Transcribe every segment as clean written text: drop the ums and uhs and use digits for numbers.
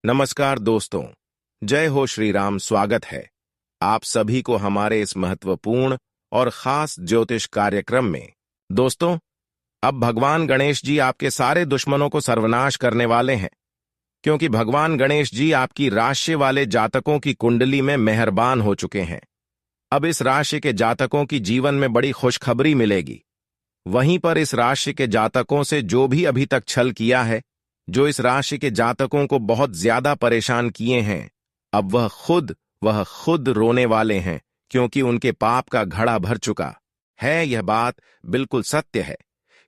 नमस्कार दोस्तों, जय हो श्री राम। स्वागत है आप सभी को हमारे इस महत्वपूर्ण और खास ज्योतिष कार्यक्रम में। दोस्तों, अब भगवान गणेश जी आपके सारे दुश्मनों को सर्वनाश करने वाले हैं, क्योंकि भगवान गणेश जी आपकी राशि वाले जातकों की कुंडली में मेहरबान हो चुके हैं। अब इस राशि के जातकों की जीवन में बड़ी खुशखबरी मिलेगी। वहीं पर इस राशि के जातकों से जो भी अभी तक छल किया है, जो इस राशि के जातकों को बहुत ज्यादा परेशान किए हैं, अब वह खुद रोने वाले हैं, क्योंकि उनके पाप का घड़ा भर चुका है। यह बात बिल्कुल सत्य है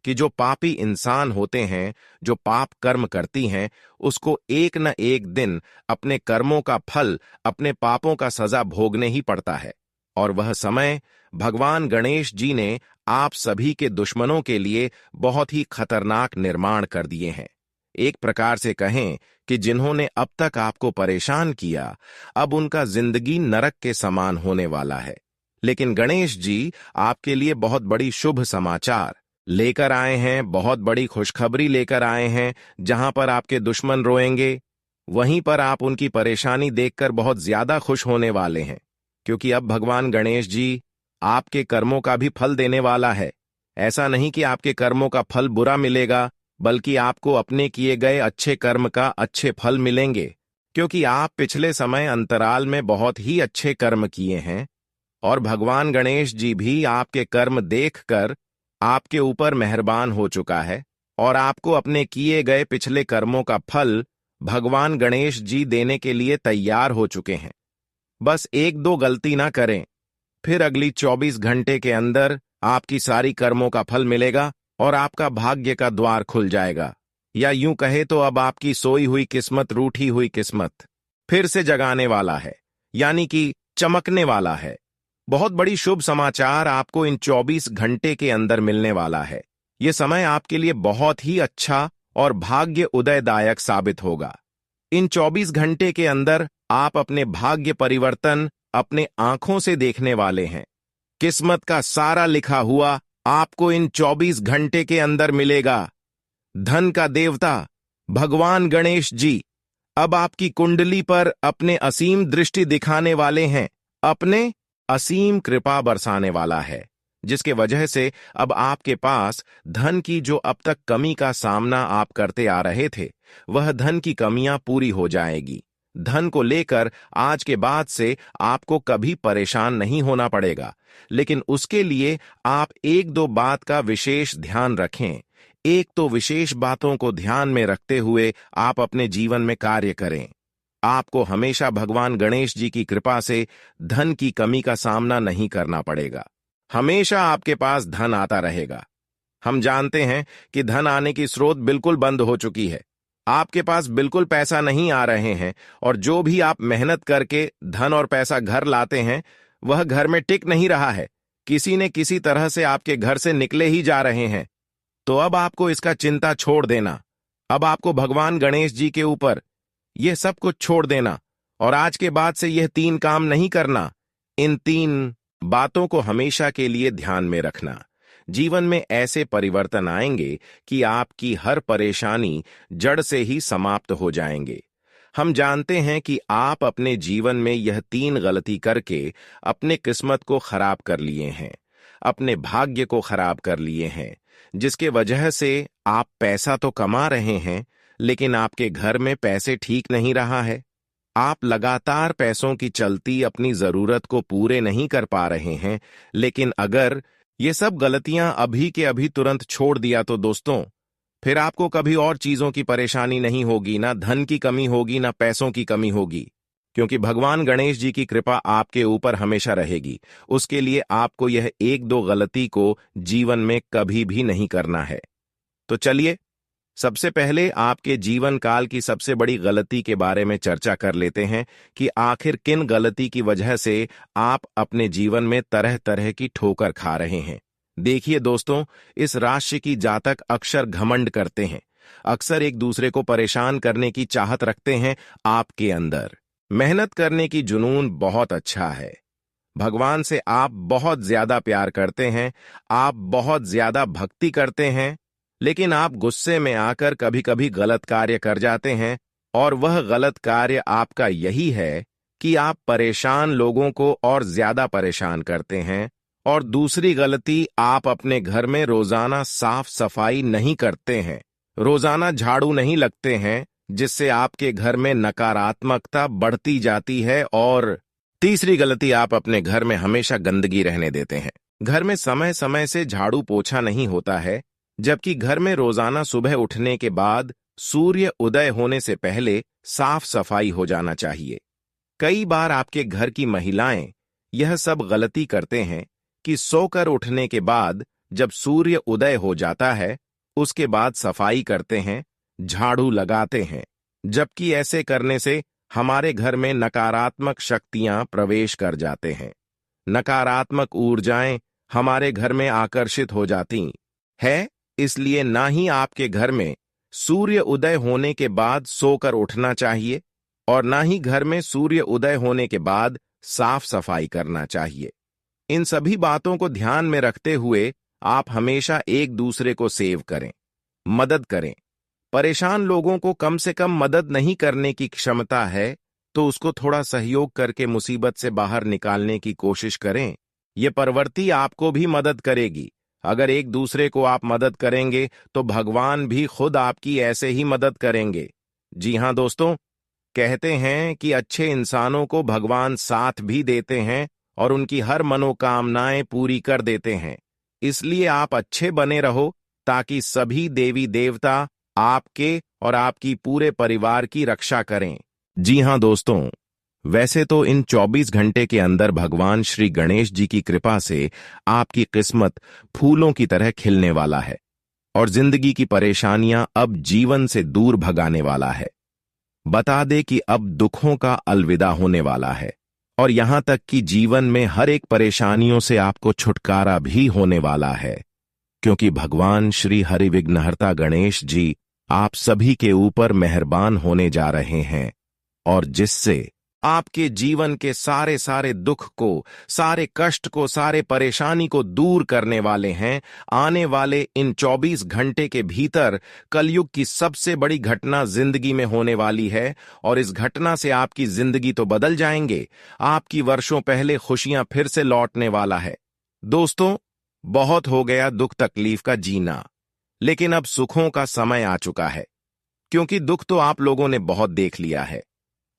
कि जो पापी इंसान होते हैं, जो पाप कर्म करती हैं, उसको एक न एक दिन अपने कर्मों का फल, अपने पापों का सजा भोगने ही पड़ता है। और वह समय भगवान गणेश जी ने आप सभी के दुश्मनों के लिए बहुत ही खतरनाक निर्माण कर दिए हैं। एक प्रकार से कहें कि जिन्होंने अब तक आपको परेशान किया, अब उनका जिंदगी नरक के समान होने वाला है। लेकिन गणेश जी आपके लिए बहुत बड़ी शुभ समाचार लेकर आए हैं, बहुत बड़ी खुशखबरी लेकर आए हैं। जहां पर आपके दुश्मन रोएंगे, वहीं पर आप उनकी परेशानी देखकर बहुत ज्यादा खुश होने वाले हैं, क्योंकि अब भगवान गणेश जी आपके कर्मों का भी फल देने वाला है। ऐसा नहीं कि आपके कर्मों का फल बुरा मिलेगा, बल्कि आपको अपने किए गए अच्छे कर्म का अच्छे फल मिलेंगे, क्योंकि आप पिछले समय अंतराल में बहुत ही अच्छे कर्म किए हैं और भगवान गणेश जी भी आपके कर्म देखकर आपके ऊपर मेहरबान हो चुका है और आपको अपने किए गए पिछले कर्मों का फल भगवान गणेश जी देने के लिए तैयार हो चुके हैं। बस एक दो गलती ना करें, फिर अगली 24 घंटे के अंदर आपकी सारी कर्मों का फल मिलेगा और आपका भाग्य का द्वार खुल जाएगा। या यूं कहे तो अब आपकी सोई हुई किस्मत, रूठी हुई किस्मत फिर से जगाने वाला है, यानी कि चमकने वाला है। बहुत बड़ी शुभ समाचार आपको इन 24 घंटे के अंदर मिलने वाला है। यह समय आपके लिए बहुत ही अच्छा और भाग्य उदयदायक साबित होगा। इन 24 घंटे के अंदर आप अपने भाग्य परिवर्तन अपने आंखों से देखने वाले हैं। किस्मत का सारा लिखा हुआ आपको इन 24 घंटे के अंदर मिलेगा। धन का देवता भगवान गणेश जी अब आपकी कुंडली पर अपने असीम दृष्टि दिखाने वाले हैं, अपने असीम कृपा बरसाने वाला है, जिसके वजह से अब आपके पास धन की जो अब तक कमी का सामना आप करते आ रहे थे, वह धन की कमियां पूरी हो जाएगी। धन को लेकर आज के बाद से आपको कभी परेशान नहीं होना पड़ेगा, लेकिन उसके लिए आप एक दो बात का विशेष ध्यान रखें। एक तो विशेष बातों को ध्यान में रखते हुए आप अपने जीवन में कार्य करें। आपको हमेशा भगवान गणेश जी की कृपा से धन की कमी का सामना नहीं करना पड़ेगा। हमेशा आपके पास धन आता रहेगा। हम जानते हैं कि धन आने की स्रोत बिल्कुल बंद हो चुकी है। आपके पास बिल्कुल पैसा नहीं आ रहे हैं और जो भी आप मेहनत करके धन और पैसा घर लाते हैं, वह घर में टिक नहीं रहा है। किसी न किसी तरह से आपके घर से निकले ही जा रहे हैं। तो अब आपको इसका चिंता छोड़ देना। अब आपको भगवान गणेश जी के ऊपर यह सब कुछ छोड़ देना और आज के बाद से यह 3 काम नहीं करना। इन 3 बातों को हमेशा के लिए ध्यान में रखना। जीवन में ऐसे परिवर्तन आएंगे कि आपकी हर परेशानी जड़ से ही समाप्त हो जाएंगे। हम जानते हैं कि आप अपने जीवन में यह 3 गलती करके अपने किस्मत को खराब कर लिए हैं, अपने भाग्य को खराब कर लिए हैं, जिसके वजह से आप पैसा तो कमा रहे हैं, लेकिन आपके घर में पैसे ठीक नहीं रहा है। आप लगातार पैसों की चलती अपनी जरूरत को पूरे नहीं कर पा रहे हैं। लेकिन अगर ये सब गलतियां अभी के अभी तुरंत छोड़ दिया तो दोस्तों, फिर आपको कभी और चीजों की परेशानी नहीं होगी, ना धन की कमी होगी, ना पैसों की कमी होगी, क्योंकि भगवान गणेश जी की कृपा आपके ऊपर हमेशा रहेगी। उसके लिए आपको यह एक दो गलती को जीवन में कभी भी नहीं करना है। तो चलिए, सबसे पहले आपके जीवन काल की सबसे बड़ी गलती के बारे में चर्चा कर लेते हैं कि आखिर किन गलती की वजह से आप अपने जीवन में तरह तरह की ठोकर खा रहे हैं। देखिए दोस्तों, इस राशि की जातक अक्सर घमंड करते हैं, अक्सर एक दूसरे को परेशान करने की चाहत रखते हैं। आपके अंदर मेहनत करने की जुनून बहुत अच्छा है। भगवान से आप बहुत ज्यादा प्यार करते हैं, आप बहुत ज्यादा भक्ति करते हैं, लेकिन आप गुस्से में आकर कभी कभी गलत कार्य कर जाते हैं और वह गलत कार्य आपका यही है कि आप परेशान लोगों को और ज्यादा परेशान करते हैं। और दूसरी गलती, आप अपने घर में रोजाना साफ सफाई नहीं करते हैं, रोजाना झाड़ू नहीं लगते हैं, जिससे आपके घर में नकारात्मकता बढ़ती जाती है। और तीसरी गलती, आप अपने घर में हमेशा गंदगी रहने देते हैं। घर में समय समय से झाड़ू पोछा नहीं होता है, जबकि घर में रोजाना सुबह उठने के बाद सूर्य उदय होने से पहले साफ सफाई हो जाना चाहिए। कई बार आपके घर की महिलाएं यह सब गलती करते हैं कि सोकर उठने के बाद जब सूर्य उदय हो जाता है उसके बाद सफाई करते हैं, झाड़ू लगाते हैं, जबकि ऐसे करने से हमारे घर में नकारात्मक शक्तियां प्रवेश कर जाते हैं। नकारात्मक ऊर्जाएं हमारे घर में आकर्षित हो जाती है। इसलिए ना ही आपके घर में सूर्य उदय होने के बाद सोकर उठना चाहिए और ना ही घर में सूर्य उदय होने के बाद साफ सफाई करना चाहिए। इन सभी बातों को ध्यान में रखते हुए आप हमेशा एक दूसरे को सेव करें, मदद करें। परेशान लोगों को कम से कम मदद नहीं करने की क्षमता है तो उसको थोड़ा सहयोग करके मुसीबत से बाहर निकालने की कोशिश करें। ये प्रवृत्ति आपको भी मदद करेगी। अगर एक दूसरे को आप मदद करेंगे तो भगवान भी खुद आपकी ऐसे ही मदद करेंगे। जी हां दोस्तों, कहते हैं कि अच्छे इंसानों को भगवान साथ भी देते हैं और उनकी हर मनोकामनाएं पूरी कर देते हैं। इसलिए आप अच्छे बने रहो ताकि सभी देवी देवता आपके और आपकी पूरे परिवार की रक्षा करें। जी हां दोस्तों, वैसे तो इन 24 घंटे के अंदर भगवान श्री गणेश जी की कृपा से आपकी किस्मत फूलों की तरह खिलने वाला है और जिंदगी की परेशानियां अब जीवन से दूर भगाने वाला है। बता दे कि अब दुखों का अलविदा होने वाला है और यहां तक कि जीवन में हर एक परेशानियों से आपको छुटकारा भी होने वाला है, क्योंकि भगवान श्री हरिविघ्नहर्ता गणेश जी आप सभी के ऊपर मेहरबान होने जा रहे हैं और जिससे आपके जीवन के सारे सारे दुख को, सारे कष्ट को, सारे परेशानी को दूर करने वाले हैं। आने वाले इन 24 घंटे के भीतर कलयुग की सबसे बड़ी घटना जिंदगी में होने वाली है और इस घटना से आपकी जिंदगी तो बदल जाएंगे, आपकी वर्षों पहले खुशियां फिर से लौटने वाला है। दोस्तों, बहुत हो गया दुख तकलीफ का जीना, लेकिन अब सुखों का समय आ चुका है, क्योंकि दुख तो आप लोगों ने बहुत देख लिया है।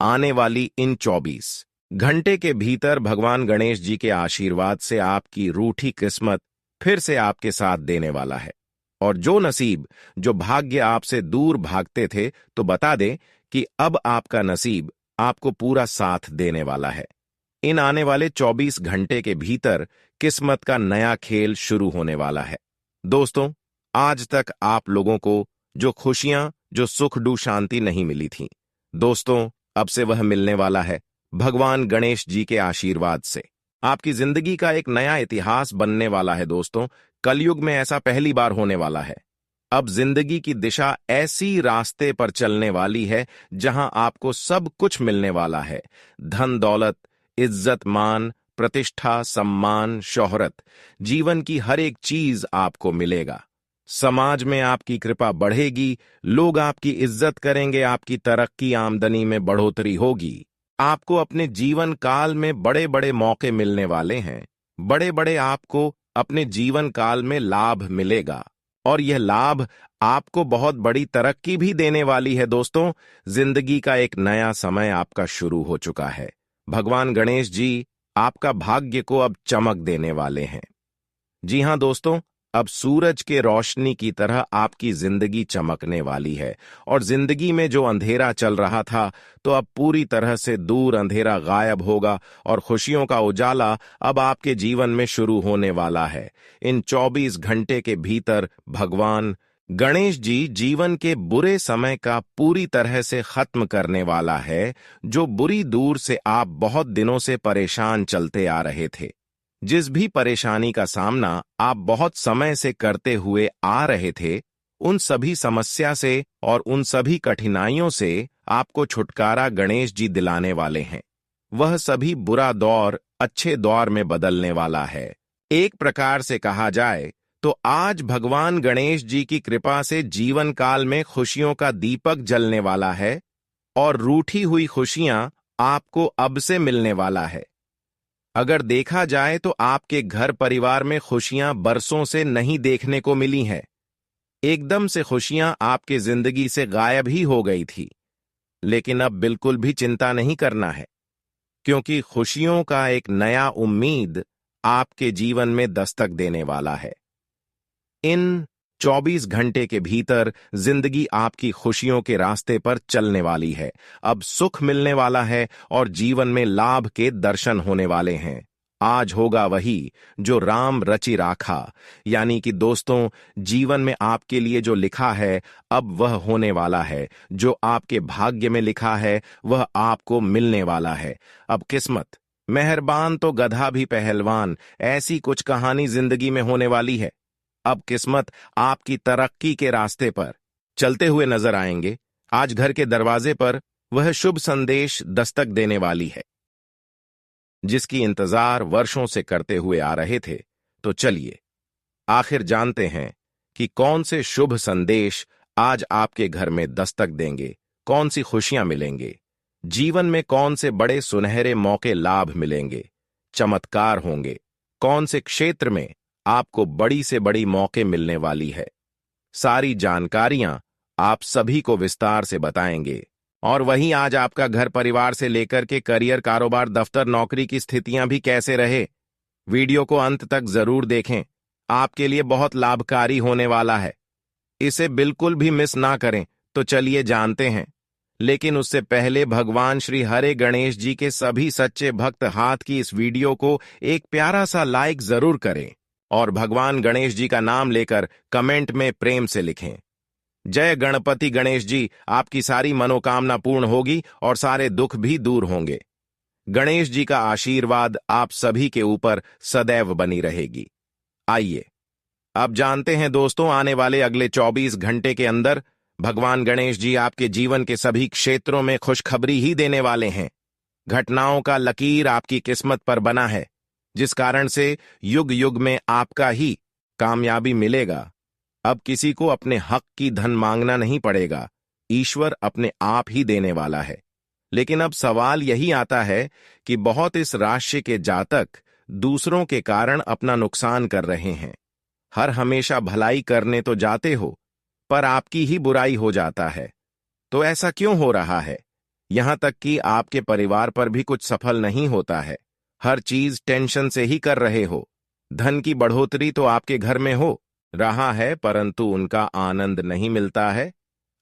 आने वाली इन 24 घंटे के भीतर भगवान गणेश जी के आशीर्वाद से आपकी रूठी किस्मत फिर से आपके साथ देने वाला है और जो नसीब, जो भाग्य आपसे दूर भागते थे, तो बता दें कि अब आपका नसीब आपको पूरा साथ देने वाला है। इन आने वाले 24 घंटे के भीतर किस्मत का नया खेल शुरू होने वाला है। दोस्तों, आज तक आप लोगों को जो खुशियां, जो सुख डू शांति नहीं मिली थी, दोस्तों अब से वह मिलने वाला है भगवान गणेश जी के आशीर्वाद से। आपकी जिंदगी का एक नया इतिहास बनने वाला है। दोस्तों, कलयुग में ऐसा पहली बार होने वाला है। अब जिंदगी की दिशा ऐसी रास्ते पर चलने वाली है जहां आपको सब कुछ मिलने वाला है। धन दौलत, इज्जत मान, प्रतिष्ठा, सम्मान, शोहरत, जीवन की हर एक चीज आपको मिलेगा। समाज में आपकी कृपा बढ़ेगी, लोग आपकी इज्जत करेंगे, आपकी तरक्की, आमदनी में बढ़ोतरी होगी। आपको अपने जीवन काल में बड़े बड़े मौके मिलने वाले हैं। बड़े बड़े आपको अपने जीवन काल में लाभ मिलेगा और यह लाभ आपको बहुत बड़ी तरक्की भी देने वाली है। दोस्तों, जिंदगी का एक नया समय आपका शुरू हो चुका है। भगवान गणेश जी आपका भाग्य को अब चमक देने वाले हैं। जी हां दोस्तों, अब सूरज के रोशनी की तरह आपकी जिंदगी चमकने वाली है और जिंदगी में जो अंधेरा चल रहा था तो अब पूरी तरह से दूर अंधेरा गायब होगा और खुशियों का उजाला अब आपके जीवन में शुरू होने वाला है। इन 24 घंटे के भीतर भगवान गणेश जी जीवन के बुरे समय का पूरी तरह से खत्म करने वाला है। जो बुरी दूर से आप बहुत दिनों से परेशान चलते आ रहे थे, जिस भी परेशानी का सामना आप बहुत समय से करते हुए आ रहे थे, उन सभी समस्या से और उन सभी कठिनाइयों से आपको छुटकारा गणेश जी दिलाने वाले हैं। वह सभी बुरा दौर अच्छे दौर में बदलने वाला है। एक प्रकार से कहा जाए तो आज भगवान गणेश जी की कृपा से जीवन काल में खुशियों का दीपक जलने वाला है और रूठी हुई खुशियां आपको अब से मिलने वाला है। अगर देखा जाए तो आपके घर परिवार में खुशियां बरसों से नहीं देखने को मिली हैं। एकदम से खुशियां आपकी जिंदगी से गायब ही हो गई थी। लेकिन अब बिल्कुल भी चिंता नहीं करना है, क्योंकि खुशियों का एक नया उम्मीद आपके जीवन में दस्तक देने वाला है। इन 24 घंटे के भीतर जिंदगी आपकी खुशियों के रास्ते पर चलने वाली है। अब सुख मिलने वाला है और जीवन में लाभ के दर्शन होने वाले हैं। आज होगा वही जो राम रचि राखा, यानी कि दोस्तों, जीवन में आपके लिए जो लिखा है अब वह होने वाला है। जो आपके भाग्य में लिखा है वह आपको मिलने वाला है। अब किस्मत मेहरबान तो गधा भी पहलवान, ऐसी कुछ कहानी जिंदगी में होने वाली है। अब किस्मत आपकी तरक्की के रास्ते पर चलते हुए नजर आएंगे। आज घर के दरवाजे पर वह शुभ संदेश दस्तक देने वाली है जिसकी इंतजार वर्षों से करते हुए आ रहे थे। तो चलिए आखिर जानते हैं कि कौन से शुभ संदेश आज आपके घर में दस्तक देंगे, कौन सी खुशियां मिलेंगे, जीवन में कौन से बड़े सुनहरे मौके लाभ मिलेंगे, चमत्कार होंगे, कौन से क्षेत्र में आपको बड़ी से बड़ी मौके मिलने वाली है। सारी जानकारियां आप सभी को विस्तार से बताएंगे। और वहीं आज आपका घर परिवार से लेकर के करियर, कारोबार, दफ्तर, नौकरी की स्थितियां भी कैसे रहे। वीडियो को अंत तक जरूर देखें, आपके लिए बहुत लाभकारी होने वाला है। इसे बिल्कुल भी मिस ना करें। तो चलिए जानते हैं, लेकिन उससे पहले भगवान श्री हरे गणेश जी के सभी सच्चे भक्त हाथ की इस वीडियो को एक प्यारा सा लाइक जरूर करें और भगवान गणेश जी का नाम लेकर कमेंट में प्रेम से लिखें, जय गणपति गणेश जी। आपकी सारी मनोकामना पूर्ण होगी और सारे दुख भी दूर होंगे। गणेश जी का आशीर्वाद आप सभी के ऊपर सदैव बनी रहेगी। आइए अब जानते हैं दोस्तों, आने वाले अगले 24 घंटे के अंदर भगवान गणेश जी आपके जीवन के सभी क्षेत्रों में खुशखबरी ही देने वाले हैं। घटनाओं का लकीर आपकी किस्मत पर बना है, जिस कारण से युग युग में आपका ही कामयाबी मिलेगा। अब किसी को अपने हक की धन मांगना नहीं पड़ेगा, ईश्वर अपने आप ही देने वाला है। लेकिन अब सवाल यही आता है कि बहुत इस राशि के जातक दूसरों के कारण अपना नुकसान कर रहे हैं। हर हमेशा भलाई करने तो जाते हो, पर आपकी ही बुराई हो जाता है। तो ऐसा क्यों हो रहा है? यहां तक कि आपके परिवार पर भी कुछ सफल नहीं होता है। हर चीज टेंशन से ही कर रहे हो। धन की बढ़ोतरी तो आपके घर में हो रहा है, परंतु उनका आनंद नहीं मिलता है।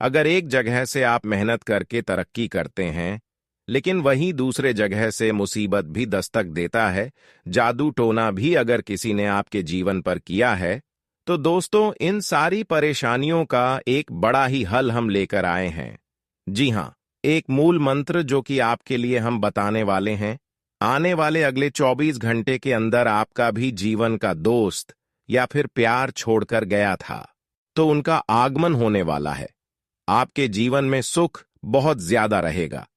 अगर एक जगह से आप मेहनत करके तरक्की करते हैं, लेकिन वहीं दूसरे जगह से मुसीबत भी दस्तक देता है, जादू टोना भी अगर किसी ने आपके जीवन पर किया है, तो दोस्तों इन सारी परेशानियों का एक बड़ा ही हल हम लेकर आए हैं। जी हां, एक मूल मंत्र जो कि आपके लिए हम बताने वाले हैं। आने वाले अगले 24 घंटे के अंदर आपका भी जीवन का दोस्त या फिर प्यार छोड़कर गया था, तो उनका आगमन होने वाला है। आपके जीवन में सुख बहुत ज्यादा रहेगा।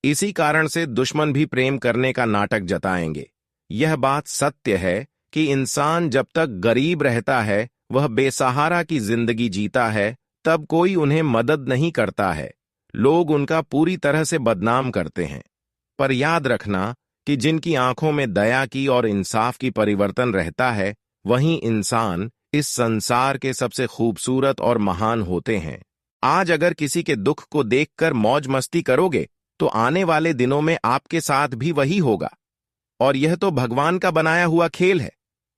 इसी कारण से दुश्मन भी प्रेम करने का नाटक जताएंगे। यह बात सत्य है कि इंसान जब तक गरीब रहता है, वह बेसहारा की जिंदगी जीता है, तब कोई उन्हें मदद नहीं करता है। लोग उनका पूरी तरह से बदनाम करते हैं। पर याद रखना कि जिनकी आंखों में दया की और इंसाफ की परिवर्तन रहता है, वही इंसान इस संसार के सबसे खूबसूरत और महान होते हैं। आज अगर किसी के दुख को देखकर मौज मस्ती करोगे, तो आने वाले दिनों में आपके साथ भी वही होगा। और यह तो भगवान का बनाया हुआ खेल है।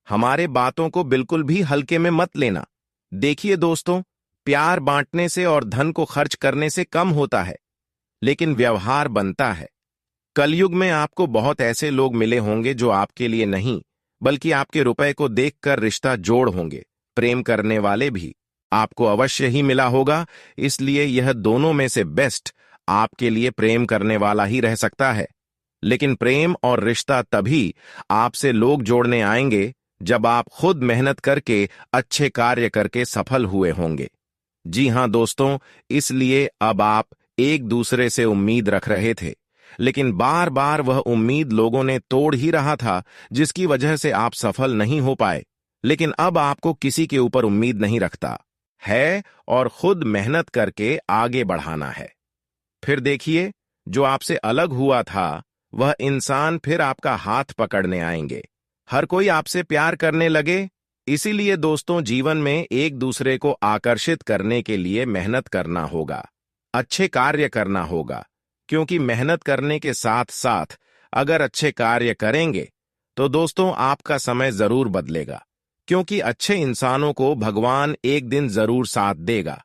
हमारे बातों को बिल्कुल भी हल्के में मत लेना। देखिए दोस्तों, प्यार बांटने से और धन को खर्च करने से कम होता है, लेकिन व्यवहार बनता है। कलयुग में आपको बहुत ऐसे लोग मिले होंगे जो आपके लिए नहीं, बल्कि आपके रुपए को देखकर रिश्ता जोड़ होंगे। प्रेम करने वाले भी आपको अवश्य ही मिला होगा, इसलिए यह दोनों में से बेस्ट आपके लिए प्रेम करने वाला ही रह सकता है। लेकिन प्रेम और रिश्ता तभी आपसे लोग जोड़ने आएंगे जब आप खुद मेहनत करके, अच्छे कार्य करके सफल हुए होंगे। जी हां दोस्तों, इसलिए अब आप एक दूसरे से उम्मीद रख रहे थे, लेकिन बार बार वह उम्मीद लोगों ने तोड़ ही रहा था, जिसकी वजह से आप सफल नहीं हो पाए। लेकिन अब आपको किसी के ऊपर उम्मीद नहीं रखता है और खुद मेहनत करके आगे बढ़ाना है। फिर देखिए, जो आपसे अलग हुआ था वह इंसान फिर आपका हाथ पकड़ने आएंगे। हर कोई आपसे प्यार करने लगे। इसीलिए दोस्तों, जीवन में एक दूसरे को आकर्षित करने के लिए मेहनत करना होगा, अच्छे कार्य करना होगा, क्योंकि मेहनत करने के साथ साथ अगर अच्छे कार्य करेंगे तो दोस्तों आपका समय जरूर बदलेगा, क्योंकि अच्छे इंसानों को भगवान एक दिन जरूर साथ देगा।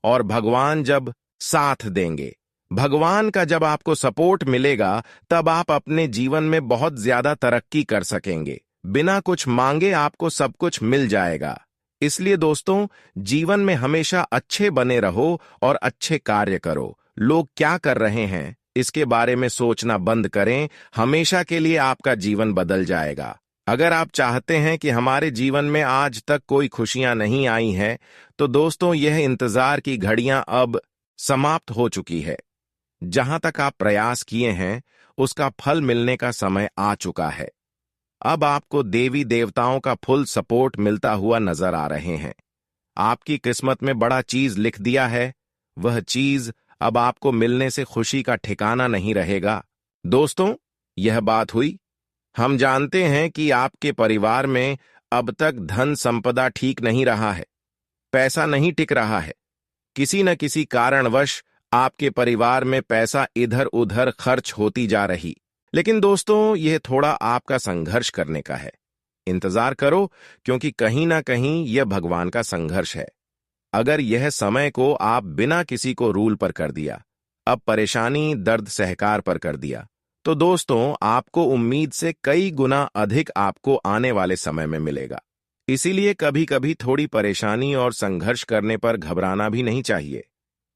और भगवान जब साथ देंगे, भगवान का जब आपको सपोर्ट मिलेगा, तब आप अपने जीवन में बहुत ज्यादा तरक्की कर सकेंगे। बिना कुछ मांगे आपको सब कुछ मिल जाएगा। इसलिए दोस्तों, जीवन में हमेशा अच्छे बने रहो और अच्छे कार्य करो। लोग क्या कर रहे हैं इसके बारे में सोचना बंद करें, हमेशा के लिए आपका जीवन बदल जाएगा। अगर आप चाहते हैं कि हमारे जीवन में आज तक कोई खुशियां नहीं आई हैं, तो दोस्तों यह इंतजार की घड़ियां अब समाप्त हो चुकी है। जहां तक आप प्रयास किए हैं उसका फल मिलने का समय आ चुका है। अब आपको देवी देवताओं का फुल सपोर्ट मिलता हुआ नजर आ रहे हैं। आपकी किस्मत में बड़ा चीज लिख दिया है, वह चीज अब आपको मिलने से खुशी का ठिकाना नहीं रहेगा। दोस्तों, यह बात हुई। हम जानते हैं कि आपके परिवार में अब तक धन संपदा ठीक नहीं रहा है, पैसा नहीं टिक रहा है। किसी न किसी कारणवश आपके परिवार में पैसा इधर उधर खर्च होती जा रही। लेकिन दोस्तों, यह थोड़ा आपका संघर्ष करने का है। इंतजार करो, क्योंकि कहीं ना कहीं यह भगवान का संघर्ष है। अगर यह समय को आप बिना किसी को रूल पर कर दिया, अब परेशानी दर्द सहकार पर कर दिया, तो दोस्तों आपको उम्मीद से कई गुना अधिक आपको आने वाले समय में मिलेगा। इसीलिए कभी कभी थोड़ी परेशानी और संघर्ष करने पर घबराना भी नहीं चाहिए,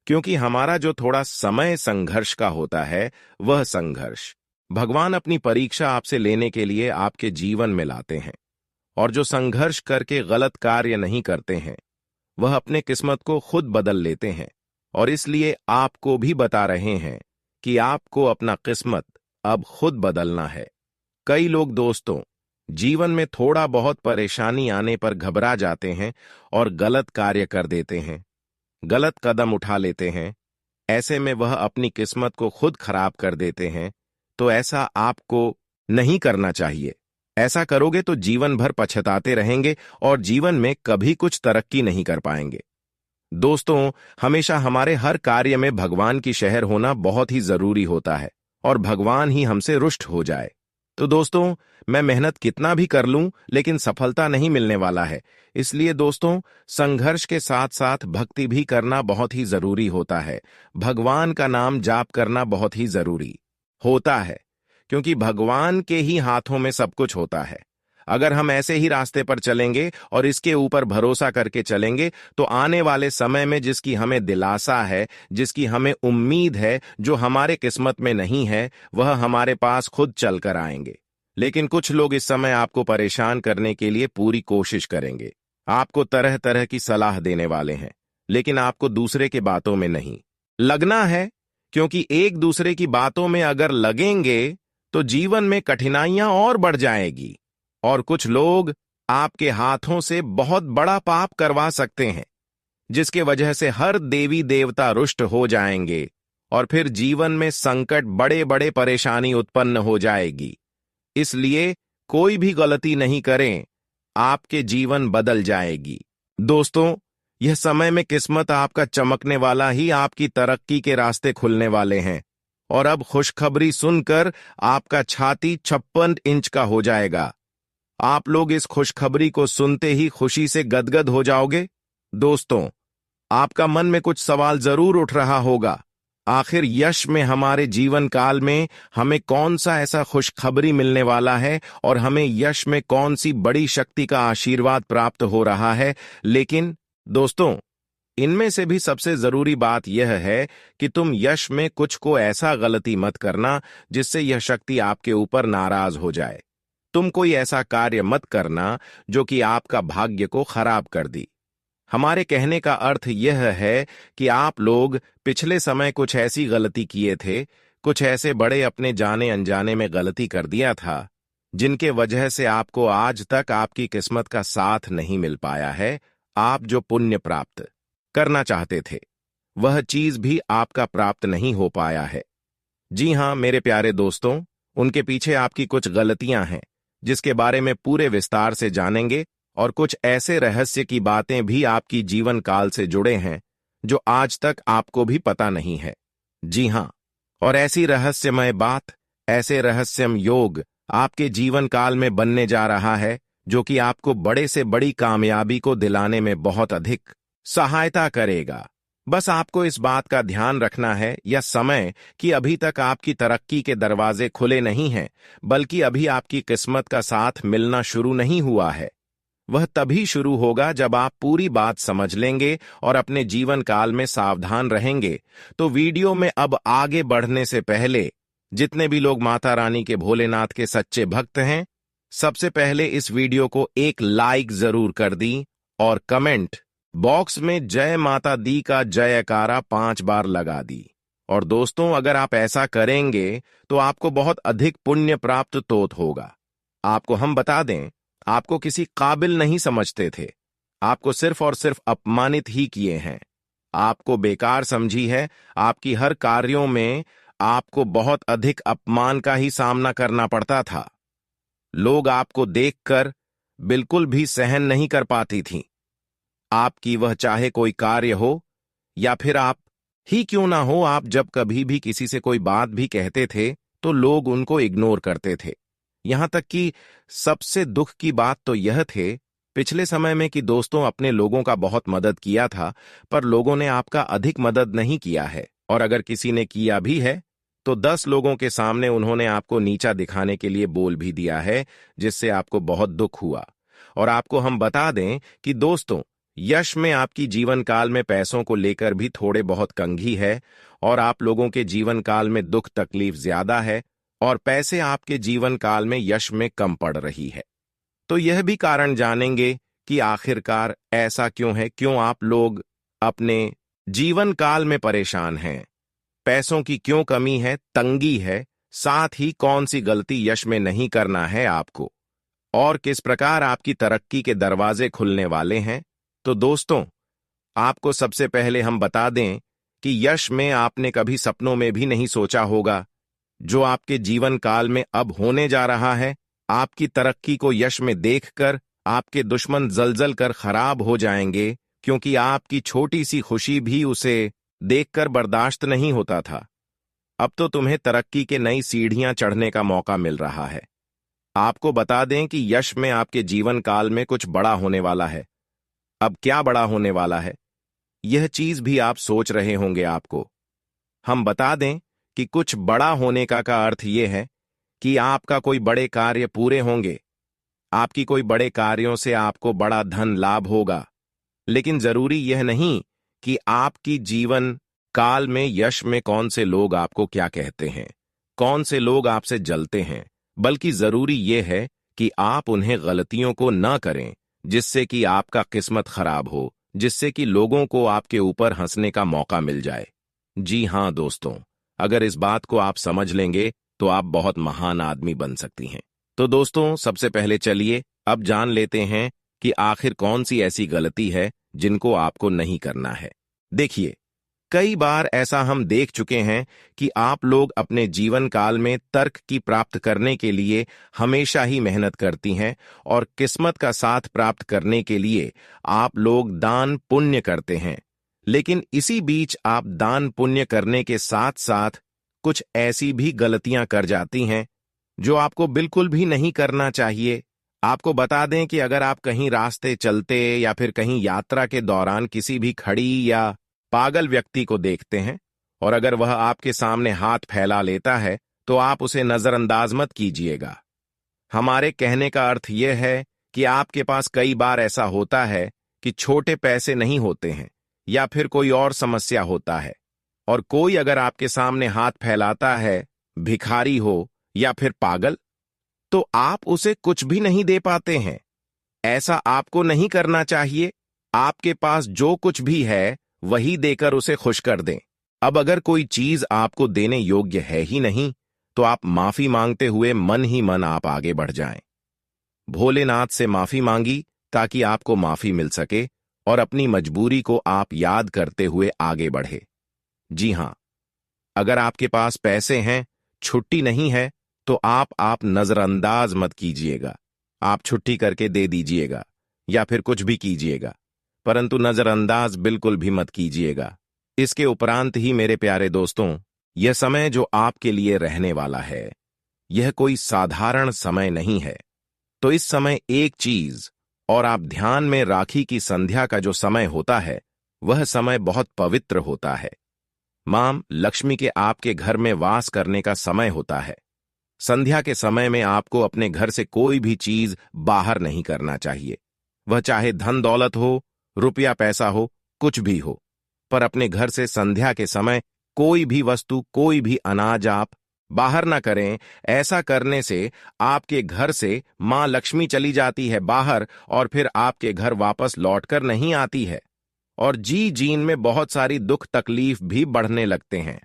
क्योंकि हमारा जो थोड़ा समय संघर्ष का होता है, वह संघर्ष भगवान अपनी परीक्षा आपसे लेने के लिए आपके जीवन में लाते हैं। और जो संघर्ष करके गलत कार्य नहीं करते हैं, वह अपने किस्मत को खुद बदल लेते हैं। और इसलिए आपको भी बता रहे हैं कि आपको अपना किस्मत अब खुद बदलना है। कई लोग दोस्तों जीवन में थोड़ा बहुत परेशानी आने पर घबरा जाते हैं और गलत कार्य कर देते हैं, गलत कदम उठा लेते हैं। ऐसे में वह अपनी किस्मत को खुद खराब कर देते हैं। तो ऐसा आपको नहीं करना चाहिए। ऐसा करोगे तो जीवन भर पछताते रहेंगे और जीवन में कभी कुछ तरक्की नहीं कर पाएंगे। दोस्तों, हमेशा हमारे हर कार्य में भगवान की शहर होना बहुत ही जरूरी होता है, और भगवान ही हमसे रुष्ट हो जाए तो दोस्तों मैं मेहनत कितना भी कर लूं, लेकिन सफलता नहीं मिलने वाला है। इसलिए दोस्तों, संघर्ष के साथ साथ भक्ति भी करना बहुत ही जरूरी होता है। भगवान का नाम जाप करना बहुत ही जरूरी होता है, क्योंकि भगवान के ही हाथों में सब कुछ होता है। अगर हम ऐसे ही रास्ते पर चलेंगे और इसके ऊपर भरोसा करके चलेंगे, तो आने वाले समय में जिसकी हमें दिलासा है, जिसकी हमें उम्मीद है, जो हमारे किस्मत में नहीं है, वह हमारे पास खुद चल कर आएंगे। लेकिन कुछ लोग इस समय आपको परेशान करने के लिए पूरी कोशिश करेंगे, आपको तरह तरह की सलाह देने वाले हैं, लेकिन आपको दूसरे के बातों में नहीं लगना है, क्योंकि एक दूसरे की बातों में अगर लगेंगे तो जीवन में कठिनाइयां और बढ़ जाएगी। और कुछ लोग आपके हाथों से बहुत बड़ा पाप करवा सकते हैं, जिसके वजह से हर देवी देवता रुष्ट हो जाएंगे और फिर जीवन में संकट, बड़े बड़े परेशानी उत्पन्न हो जाएगी। इसलिए कोई भी गलती नहीं करें, आपके जीवन बदल जाएगी। दोस्तों, यह समय में किस्मत आपका चमकने वाला ही आपकी तरक्की के रास्ते खुलने वाले हैं। और अब खुशखबरी सुनकर आपका छाती 56 इंच का हो जाएगा। आप लोग इस खुशखबरी को सुनते ही खुशी से गदगद हो जाओगे। दोस्तों, आपका मन में कुछ सवाल जरूर उठ रहा होगा, आखिर यश में हमारे जीवन काल में हमें कौन सा ऐसा खुशखबरी मिलने वाला है और हमें यश में कौन सी बड़ी शक्ति का आशीर्वाद प्राप्त हो रहा है। लेकिन दोस्तों, इनमें से भी सबसे जरूरी बात यह है कि तुम यश में कुछ को ऐसा गलती मत करना जिससे यह शक्ति आपके ऊपर नाराज हो जाए। तुम कोई ऐसा कार्य मत करना जो कि आपका भाग्य को खराब कर दी। हमारे कहने का अर्थ यह है कि आप लोग पिछले समय कुछ ऐसी गलती किए थे, कुछ ऐसे बड़े अपने जाने अनजाने में गलती कर दिया था, जिनके वजह से आपको आज तक आपकी किस्मत का साथ नहीं मिल पाया है। आप जो पुण्य प्राप्त करना चाहते थे, वह चीज भी आपका प्राप्त नहीं हो पाया है। जी हाँ मेरे प्यारे दोस्तों, उनके पीछे आपकी कुछ गलतियां हैं जिसके बारे में पूरे विस्तार से जानेंगे, और कुछ ऐसे रहस्य की बातें भी आपकी जीवन काल से जुड़े हैं जो आज तक आपको भी पता नहीं है। जी हाँ, और ऐसी रहस्यमय बात, ऐसे रहस्यमय योग आपके जीवन काल में बनने जा रहा है जो कि आपको बड़े से बड़ी कामयाबी को दिलाने में बहुत अधिक सहायता करेगा। बस आपको इस बात का ध्यान रखना है या समय कि अभी तक आपकी तरक्की के दरवाजे खुले नहीं हैं, बल्कि अभी आपकी किस्मत का साथ मिलना शुरू नहीं हुआ है। वह तभी शुरू होगा जब आप पूरी बात समझ लेंगे और अपने जीवन काल में सावधान रहेंगे। तो वीडियो में अब आगे बढ़ने से पहले जितने भी लोग माता रानी के भोलेनाथ के सच्चे भक्त हैं, सबसे पहले इस वीडियो को एक लाइक जरूर कर दी और कमेंट बॉक्स में जय माता दी का जयकारा 5 बार लगा दी। और दोस्तों, अगर आप ऐसा करेंगे तो आपको बहुत अधिक पुण्य प्राप्त तोत होगा। आपको हम बता दें, आपको किसी काबिल नहीं समझते थे, आपको सिर्फ और सिर्फ अपमानित ही किए हैं, आपको बेकार समझी है, आपकी हर कार्यों में आपको बहुत अधिक अपमान का ही सामना करना पड़ता था। लोग आपको देखकर बिल्कुल भी सहन नहीं कर पाती थीं। आपकी वह चाहे कोई कार्य हो या फिर आप ही क्यों ना हो, आप जब कभी भी किसी से कोई बात भी कहते थे तो लोग उनको इग्नोर करते थे। यहां तक कि सबसे दुख की बात तो यह थे पिछले समय में कि दोस्तों, अपने लोगों का बहुत मदद किया था, पर लोगों ने आपका अधिक मदद नहीं किया है, और अगर किसी ने किया भी है तो 10 लोगों के सामने उन्होंने आपको नीचा दिखाने के लिए बोल भी दिया है, जिससे आपको बहुत दुख हुआ। और आपको हम बता दें कि दोस्तों, यश में आपकी जीवन काल में पैसों को लेकर भी थोड़े बहुत कंघी है, और आप लोगों के जीवन काल में दुख तकलीफ ज्यादा है, और पैसे आपके जीवन काल में यश में कम पड़ रही है। तो यह भी कारण जानेंगे कि आखिरकार ऐसा क्यों है, क्यों आप लोग अपने जीवन काल में परेशान हैं, पैसों की क्यों कमी है, तंगी है, साथ ही कौन सी गलती यश में नहीं करना है आपको, और किस प्रकार आपकी तरक्की के दरवाजे खुलने वाले हैं। तो दोस्तों, आपको सबसे पहले हम बता दें कि यश में आपने कभी सपनों में भी नहीं सोचा होगा जो आपके जीवन काल में अब होने जा रहा है। आपकी तरक्की को यश में देखकर आपके दुश्मन जलजल कर खराब हो जाएंगे, क्योंकि आपकी छोटी सी खुशी भी उसे देखकर बर्दाश्त नहीं होता था। अब तो तुम्हें तरक्की के नई सीढ़ियां चढ़ने का मौका मिल रहा है। आपको बता दें कि यश में आपके जीवन काल में कुछ बड़ा होने वाला है। अब क्या बड़ा होने वाला है, यह चीज भी आप सोच रहे होंगे। आपको हम बता दें कि कुछ बड़ा होने का अर्थ यह है कि आपका कोई बड़े कार्य पूरे होंगे, आपकी कोई बड़े कार्यों से आपको बड़ा धन लाभ होगा। लेकिन जरूरी यह नहीं कि आपकी जीवन काल में यश में कौन से लोग आपको क्या कहते हैं, कौन से लोग आपसे जलते हैं, बल्कि जरूरी यह है कि आप उन्हें गलतियों को न करें जिससे कि आपका किस्मत खराब हो, जिससे कि लोगों को आपके ऊपर हंसने का मौका मिल जाए। जी हां दोस्तों, अगर इस बात को आप समझ लेंगे तो आप बहुत महान आदमी बन सकती हैं। तो दोस्तों, सबसे पहले चलिए अब जान लेते हैं कि आखिर कौन सी ऐसी गलती है जिनको आपको नहीं करना है। देखिए, कई बार ऐसा हम देख चुके हैं कि आप लोग अपने जीवन काल में तर्क की प्राप्त करने के लिए हमेशा ही मेहनत करती हैं, और किस्मत का साथ प्राप्त करने के लिए आप लोग दान पुण्य करते हैं। लेकिन इसी बीच आप दान पुण्य करने के साथ साथ कुछ ऐसी भी गलतियां कर जाती हैं जो आपको बिल्कुल भी नहीं करना चाहिए। आपको बता दें कि अगर आप कहीं रास्ते चलते या फिर कहीं यात्रा के दौरान किसी भी खड़ी या पागल व्यक्ति को देखते हैं, और अगर वह आपके सामने हाथ फैला लेता है तो आप उसे नजरअंदाज मत कीजिएगा। हमारे कहने का अर्थ यह है कि आपके पास कई बार ऐसा होता है कि छोटे पैसे नहीं होते हैं या फिर कोई और समस्या होता है, और कोई अगर आपके सामने हाथ फैलाता है, भिखारी हो या फिर पागल, तो आप उसे कुछ भी नहीं दे पाते हैं। ऐसा आपको नहीं करना चाहिए। आपके पास जो कुछ भी है वही देकर उसे खुश कर दें। अब अगर कोई चीज आपको देने योग्य है ही नहीं तो आप माफी मांगते हुए मन ही मन आप आगे बढ़ जाएं। भोलेनाथ से माफी मांगी ताकि आपको माफी मिल सके और अपनी मजबूरी को आप याद करते हुए आगे बढ़े। जी हाँ, अगर आपके पास पैसे हैं, छुट्टी नहीं है, तो आप नजरअंदाज मत कीजिएगा। आप छुट्टी करके दे दीजिएगा या फिर कुछ भी कीजिएगा, परंतु नजरअंदाज बिल्कुल भी मत कीजिएगा। इसके उपरांत ही मेरे प्यारे दोस्तों, यह समय जो आपके लिए रहने वाला है, यह कोई साधारण समय नहीं है। तो इस समय एक चीज और आप ध्यान में राखी की संध्या का जो समय होता है, वह समय बहुत पवित्र होता है। मां लक्ष्मी के आपके घर में वास करने का समय होता है। संध्या के समय में आपको अपने घर से कोई भी चीज बाहर नहीं करना चाहिए। वह चाहे धन दौलत हो, रुपया पैसा हो, कुछ भी हो, पर अपने घर से संध्या के समय कोई भी वस्तु, कोई भी अनाज आप बाहर ना करें। ऐसा करने से आपके घर से मां लक्ष्मी चली जाती है बाहर और फिर आपके घर वापस लौटकर नहीं आती है, और जी जीन में बहुत सारी दुख तकलीफ भी बढ़ने लगते हैं।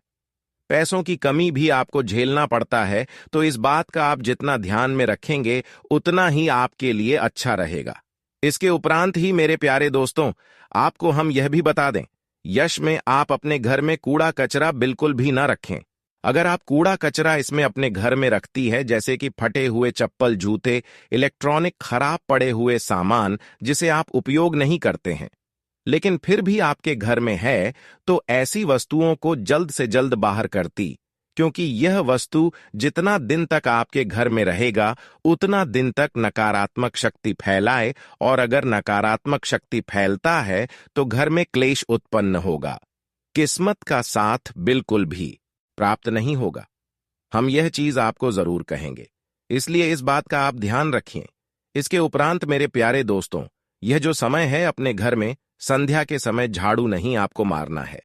पैसों की कमी भी आपको झेलना पड़ता है। तो इस बात का आप जितना ध्यान में रखेंगे, उतना ही आपके लिए अच्छा रहेगा। इसके उपरांत ही मेरे प्यारे दोस्तों, आपको हम यह भी बता दें, यश में आप अपने घर में कूड़ा कचरा बिल्कुल भी ना रखें। अगर आप कूड़ा कचरा इसमें अपने घर में रखती है, जैसे कि फटे हुए चप्पल, जूते, इलेक्ट्रॉनिक खराब पड़े हुए सामान जिसे आप उपयोग नहीं करते हैं, लेकिन फिर भी आपके घर में है, तो ऐसी वस्तुओं को जल्द से जल्द बाहर करती, क्योंकि यह वस्तु जितना दिन तक आपके घर में रहेगा, उतना दिन तक नकारात्मक शक्ति फैलाए, और अगर नकारात्मक शक्ति फैलता है तो घर में क्लेश उत्पन्न होगा। किस्मत का साथ बिल्कुल भी प्राप्त नहीं होगा। हम यह चीज आपको जरूर कहेंगे, इसलिए इस बात का आप ध्यान रखिए। इसके उपरांत मेरे प्यारे दोस्तों, यह जो समय है, अपने घर में संध्या के समय झाड़ू नहीं आपको मारना है।